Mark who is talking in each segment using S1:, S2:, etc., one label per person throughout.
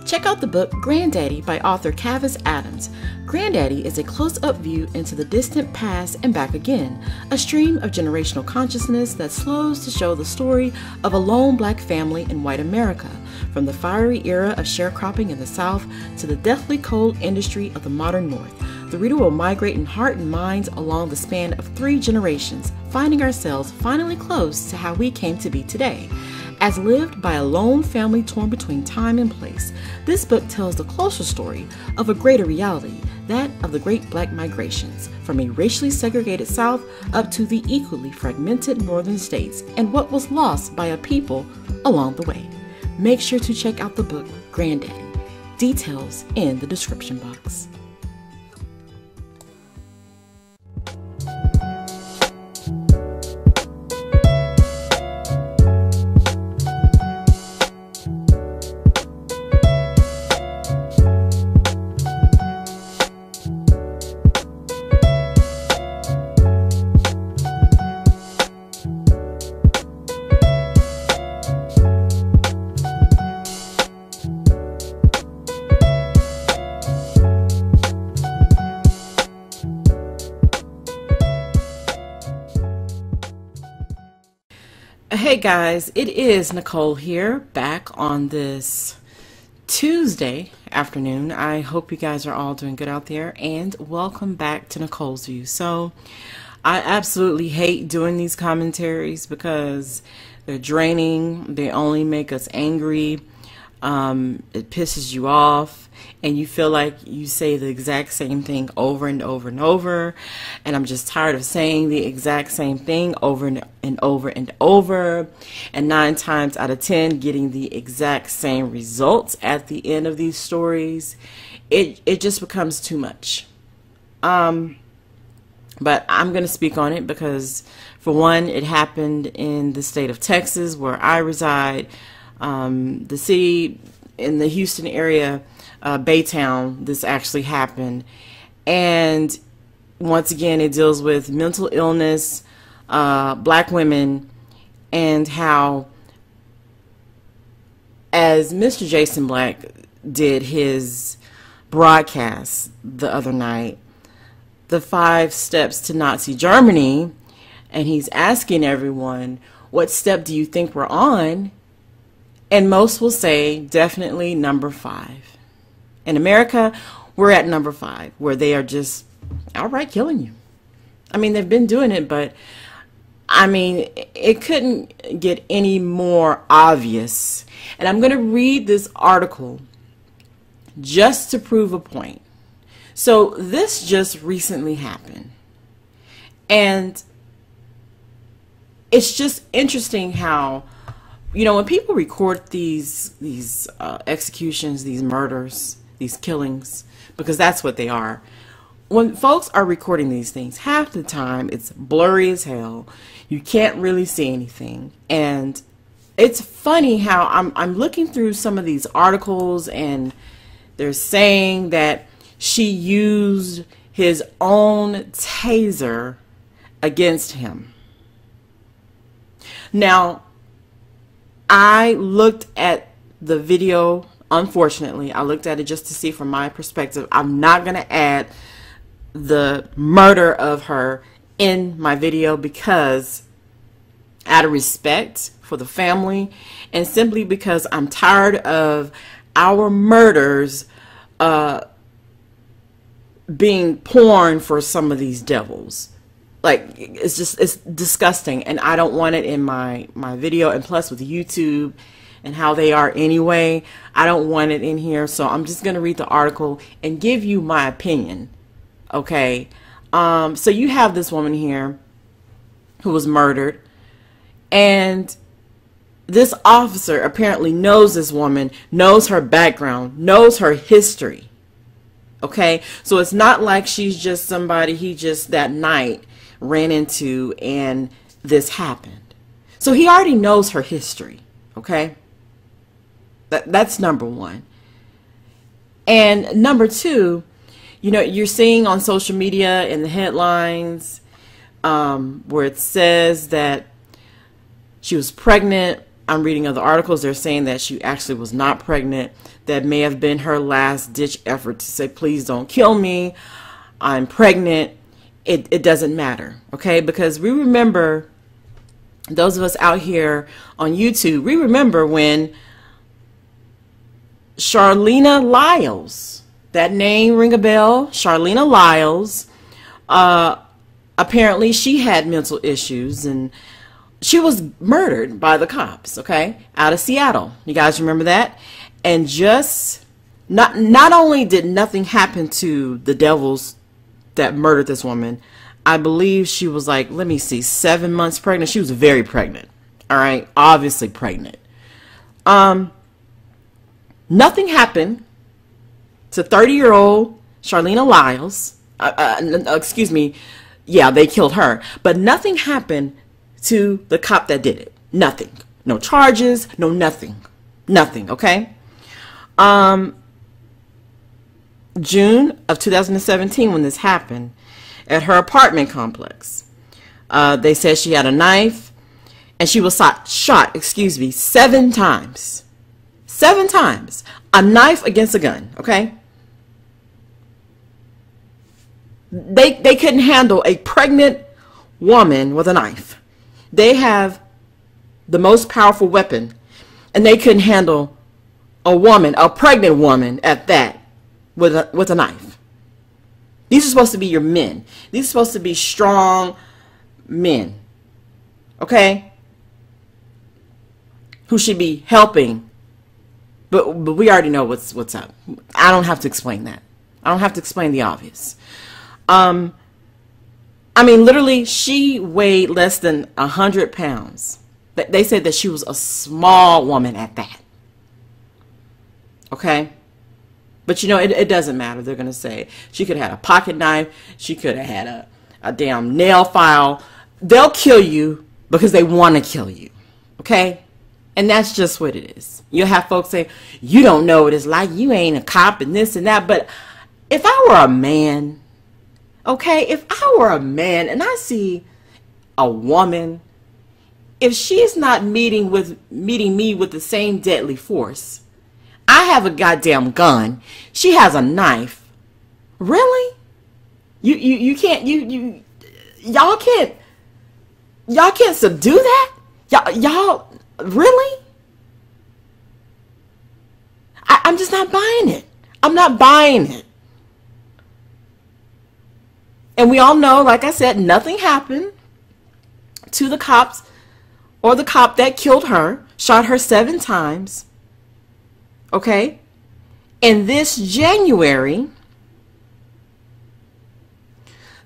S1: Check out the book Grandaddy by author Cavis. Grandaddy is a close-up view into the distant past and back again, a stream of generational consciousness that slows to show the story of a lone black family in white America, from the fiery era of sharecropping in the South to the deathly cold industry of the modern North. The reader will migrate in heart and mind along the span of 3 generations, finding ourselves finally close to how we came to be today. As lived by a lone family torn between time and place, this book tells the closer story of a greater reality, that of the Great Black Migrations, from a racially segregated South up to the equally fragmented northern states, and what was lost by a people along the way. Make sure to check out the book Grandaddy. Details in the description box. Hey guys, it is Nicole here, back on this Tuesday afternoon. I hope you guys are all doing good out there, and welcome back to Nicole's View. So I absolutely hate doing these commentaries because they're draining. They only make us angry. It pisses you off, and you feel like you say the exact same thing over and over and over, and I'm just tired of saying the exact same thing over and over and over, and 9 times out of 10 getting the exact same results at the end of these stories. It just becomes too much. But I'm going to speak on it because, for one, it happened in the state of Texas where I reside. The city in the Houston area, Baytown, this actually happened. And once again, it deals with mental illness, black women, and how, as Mr. Jason Black did his broadcast the other night, the 5 steps to Nazi Germany, and he's asking everyone, what step do you think we're on? And most will say definitely number 5. In America, we're at number 5, where they are just outright killing you. I mean, they've been doing it, but I mean, it couldn't get any more obvious. And I'm going to read this article just to prove a point. So this just recently happened. And it's just interesting how, you know, when people record these executions, these murders, these killings, because that's what they are. When folks are recording these things, half the time it's blurry as hell. You can't really see anything. And it's funny how I'm looking through some of these articles, and they're saying that she used his own taser against him. Now, I looked at the video, unfortunately. I looked at it just to see from my perspective. I'm not going to add the murder of her in my video because, out of respect for the family, and simply because I'm tired of our murders being porn for some of these devils. Like, it's disgusting, and I don't want it in my video. And plus, with YouTube and how they are anyway, I don't want it in here. So I'm just going to read the article and give you my opinion. Okay. So you have this woman here who was murdered, and this officer apparently knows this woman, knows her background, knows her history. Okay. So it's not like she's just somebody he just that night ran into and this happened. So he already knows her history. Okay. That's number 1. And number 2, you know, you're seeing on social media in the headlines where it says that she was pregnant I'm reading other articles. They're saying that she actually was not pregnant. That may have been her last ditch effort to say, please don't kill me. I'm pregnant. It doesn't matter. Okay. Because we remember, those of us out here on YouTube, we remember when Charlena Lyles, that name ring a bell? Charlena Lyles, apparently she had mental issues and she was murdered by the cops, okay, out of Seattle. You guys remember that? And just not only did nothing happen to the devils that murdered this woman, I believe she was like, let me see, 7 months pregnant. She was very pregnant. All right, obviously pregnant. Nothing happened to 30-year-old Charlena Lyles. Excuse me. Yeah, they killed her. But nothing happened to the cop that did it. Nothing. No charges, no nothing. Nothing, okay? June of 2017 when this happened at her apartment complex. They said she had a knife and she was shot, excuse me, 7 times. 7 times. A knife against a gun, okay? They couldn't handle a pregnant woman with a knife. They have the most powerful weapon, and they couldn't handle a woman, a pregnant woman at that, with a knife. These are supposed to be your men. These are supposed to be strong men, okay? Who should be helping. But we already know what's up. I don't have to explain that. I don't have to explain the obvious. I mean, literally, she weighed less than 100 pounds. They said that she was a small woman at that. Okay? But, you know, it doesn't matter. They're going to say she could have had a pocket knife. She could have had a damn nail file. They'll kill you because they want to kill you. Okay? And that's just what it is. You'll have folks say, you don't know what it's like. You ain't a cop and this and that. But if I were a man, okay, if I were a man and I see a woman, if she's not meeting me with the same deadly force, I have a goddamn gun, she has a knife. Really? You can't, y'all can't subdue that? Y'all, really? I'm just not buying it. I'm not buying it. And we all know, like I said, nothing happened to the cops or the cop that killed her, shot her 7 times. Okay? And this January,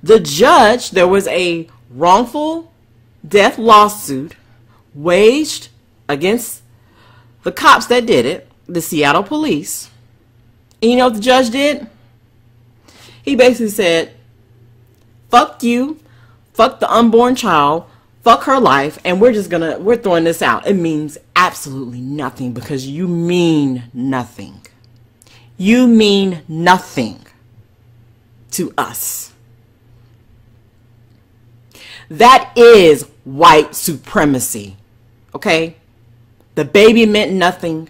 S1: the judge, there was a wrongful death lawsuit waged against the cops that did it, the Seattle police. And you know what the judge did? He basically said, fuck you, fuck the unborn child, fuck her life, and we're throwing this out. It means absolutely nothing because you mean nothing. You mean nothing to us. That is white supremacy, okay? The baby meant nothing.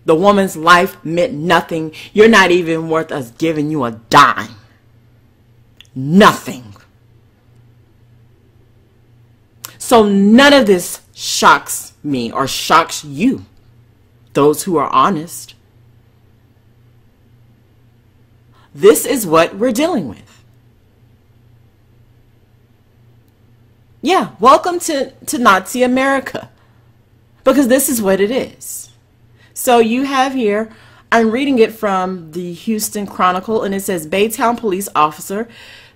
S1: The woman's life meant nothing. You're not even worth us giving you a dime. Nothing. So none of this shocks me or shocks you, those who are honest. This is what we're dealing with. Yeah, welcome to Nazi America, because this is what it is. So you have here, I'm reading it from the Houston Chronicle, and it says Baytown police officer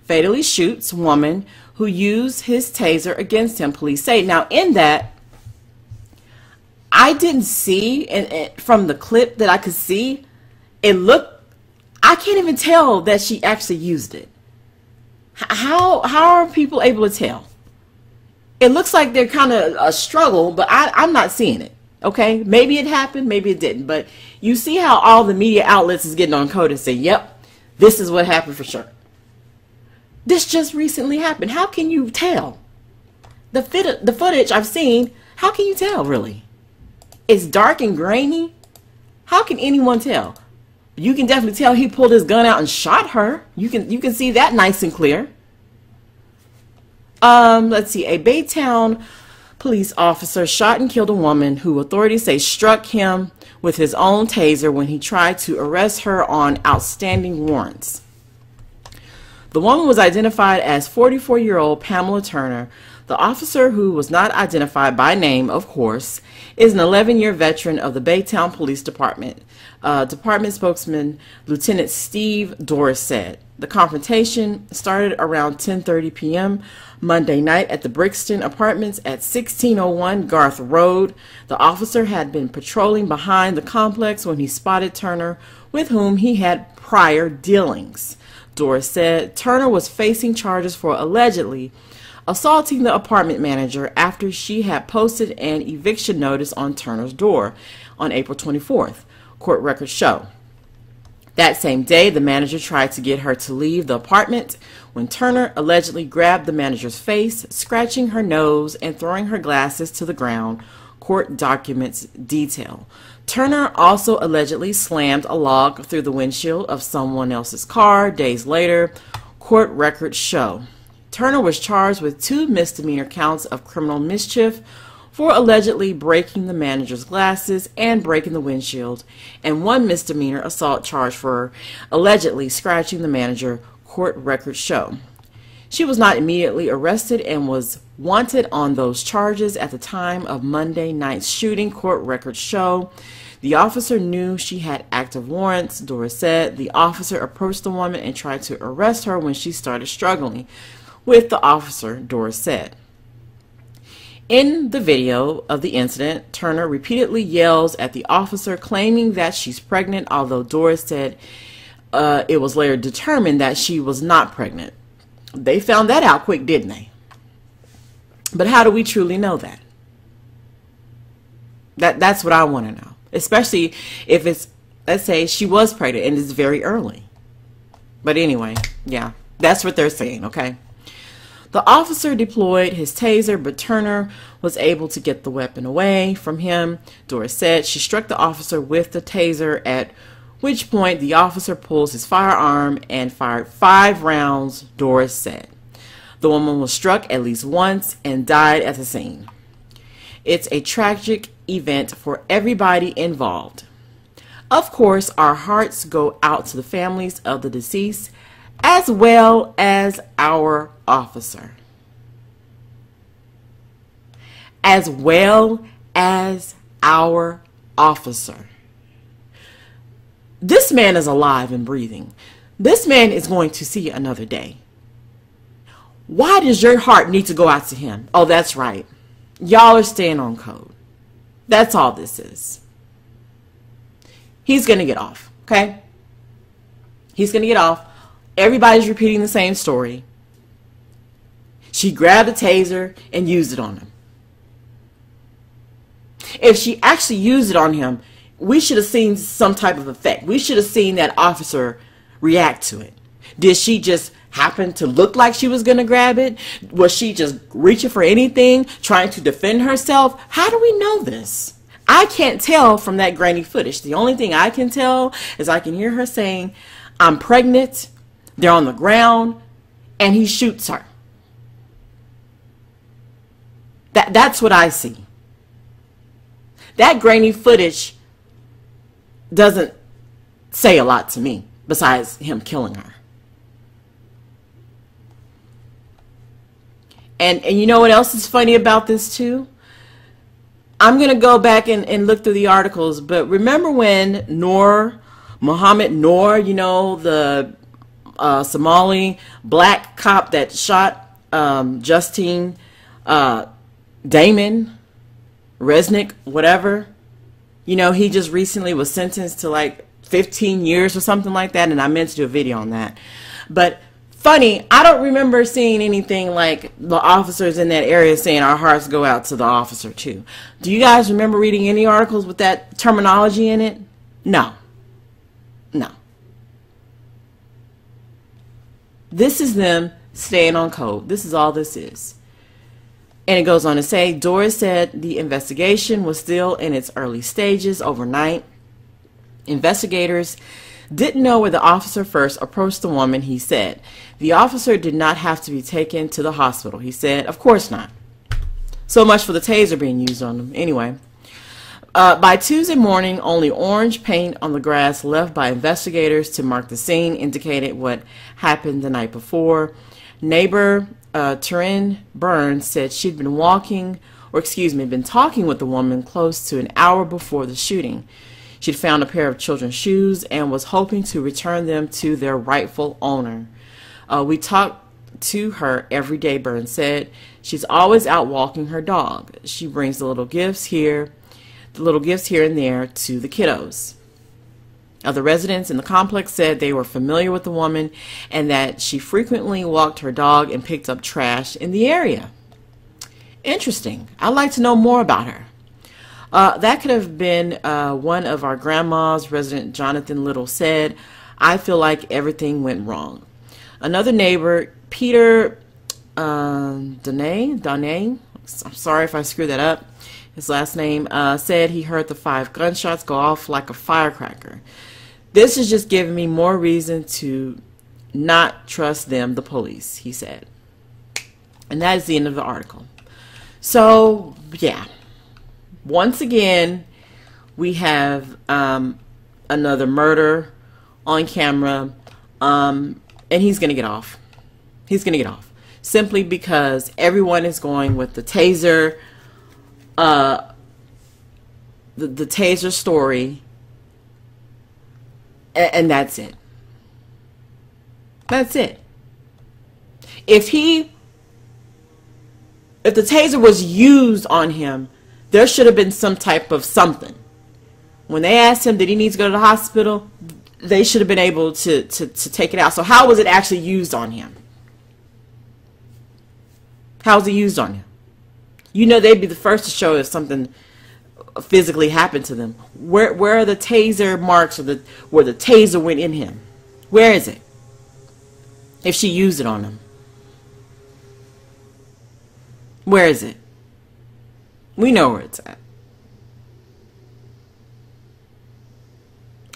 S1: fatally shoots woman who used his taser against him, police say. Now in that, I didn't see, and from the clip that I could see, it looked, I can't even tell that she actually used it. How are people able to tell? It looks like they're kind of a struggle, but I'm not seeing it. Okay, maybe it happened, maybe it didn't. But you see how all the media outlets is getting on code and say, yep, this is what happened for sure. This just recently happened. How can you tell? The footage I've seen, how can you tell really? It's dark and grainy. How can anyone tell? You can definitely tell he pulled his gun out and shot her. You can see that nice and clear. Let's see. A Baytown police officer shot and killed a woman who authorities say struck him with his own taser when he tried to arrest her on outstanding warrants. The woman was identified as 44-year-old Pamela Turner. The officer, who was not identified by name, of course, is an 11-year veteran of the Baytown Police Department. Department spokesman Lieutenant Steve Doris said. The confrontation started around 10:30 p.m. Monday night at the Brixton Apartments at 1601 Garth Road. The officer had been patrolling behind the complex when he spotted Turner, with whom he had prior dealings. Doris said Turner was facing charges for allegedly assaulting the apartment manager after she had posted an eviction notice on Turner's door on April 24th, court records show. That same day, the manager tried to get her to leave the apartment when Turner allegedly grabbed the manager's face, scratching her nose and throwing her glasses to the ground, court documents detail. Turner also allegedly slammed a log through the windshield of someone else's car days later, court records show. Turner was charged with 2 misdemeanor counts of criminal mischief for allegedly breaking the manager's glasses and breaking the windshield, and 1 misdemeanor assault charge for allegedly scratching the manager, court records show. She was not immediately arrested and was wanted on those charges at the time of Monday night's shooting, court records show. The officer knew she had active warrants, Doris said. The officer approached the woman and tried to arrest her when she started struggling with the officer, Doris said. In the video of the incident, Turner repeatedly yells at the officer, claiming that she's pregnant, although Doris said it was later determined that she was not pregnant. They found that out quick, didn't they? But how do we truly know that? That's what I want to know. Especially if it's, let's say she was pregnant and it's very early. But anyway, yeah, that's what they're saying, okay? The officer deployed his taser, but Turner was able to get the weapon away from him. Doris said she struck the officer with the taser, at which point the officer pulls his firearm and fired 5 rounds, Doris said. The woman was struck at least once and died at the scene. It's a tragic event for everybody involved. Of course, our hearts go out to the families of the deceased, as well as our officer. As well as our officer. This man is alive and breathing. This man is going to see another day. Why does your heart need to go out to him? Oh, that's right. Y'all are staying on code. That's all this is. He's going to get off, okay? He's going to get off. Everybody's repeating the same story. She grabbed a taser and used it on him. If she actually used it on him, we should have seen some type of effect. We should have seen that officer react to it. Did she just happen to look like she was going to grab it? Was she just reaching for anything, trying to defend herself? How do we know this? I can't tell from that grainy footage. The only thing I can tell is I can hear her saying, "I'm pregnant." They're on the ground, and he shoots her. That's what I see. That grainy footage doesn't say a lot to me, besides him killing her. And you know what else is funny about this too? I'm going to go back and look through the articles, but remember when Mohammed Noor, you know, the Somali black cop that shot Justine Damon Resnick, whatever, you know, he just recently was sentenced to like 15 years or something like that, and I meant to do a video on that. But funny, I don't remember seeing anything like the officers in that area saying our hearts go out to the officer too. Do you guys remember reading any articles with that terminology in it? No. No. This is them staying on code. This is all this is. And it goes on to say, Doris said the investigation was still in its early stages overnight. Investigators didn't know where the officer first approached the woman, he said. The officer did not have to be taken to the hospital, he said. Of course not. So much for the taser being used on them. Anyway, by Tuesday morning, only orange paint on the grass left by investigators to mark the scene indicated what happened the night before. Neighbor Taryn Burns said she'd been talking with the woman close to an hour before the shooting. She'd found a pair of children's shoes and was hoping to return them to their rightful owner. We talked to her every day, Burns said. She's always out walking her dog. She brings the little gifts here and there to the kiddos. Other residents in the complex said they were familiar with the woman and that she frequently walked her dog and picked up trash in the area. Interesting. I'd like to know more about her. That could have been one of our grandmas, resident Jonathan Little said. I feel like everything went wrong. Another neighbor, Peter Danae, I'm sorry if I screwed that up, his last name, said he heard the 5 gunshots go off like a firecracker. This is just giving me more reason to not trust them, the police, he said. And that is the end of the article. So, yeah. Once again, we have another murder on camera, and he's going to get off. He's going to get off. Simply because everyone is going with the taser, the taser story, and that's it. That's it. If the taser was used on him, there should have been some type of something. When they asked him, did he need to go to the hospital, they should have been able to take it out. So how was it actually used on him? How was it used on him? You know, they'd be the first to show if something physically happened to them. Where are the taser marks, or where the taser went in him? Where is it? If she used it on him. Where is it? We know where it's at.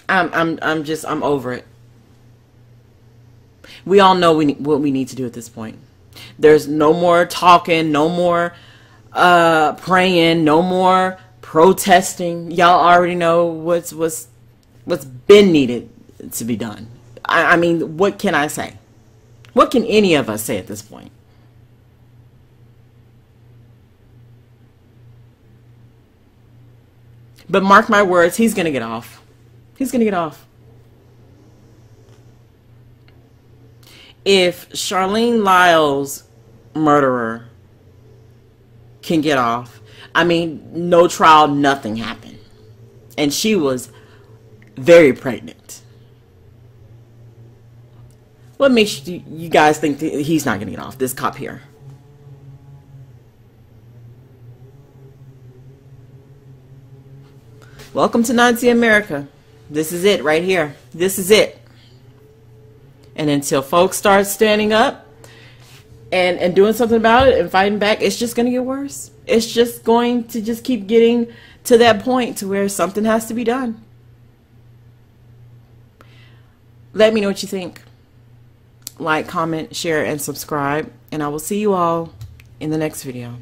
S1: I'm over it. We all know what we need to do at this point. There's no more talking, no more praying, no more protesting. Y'all already know what's been needed to be done. I mean, what can I say? What can any of us say at this point? But mark my words, he's going to get off. He's going to get off. If Charlene Lyle's murderer can get off, I mean, no trial, nothing happened. And she was very pregnant. What makes you guys think that he's not going to get off, this cop here? Welcome to Nazi America. This is it right here. This is it. And until folks start standing up and doing something about it and fighting back, it's just going to get worse. It's just going to just keep getting to that point to where something has to be done. Let me know what you think. Like, comment, share, and subscribe. And I will see you all in the next video.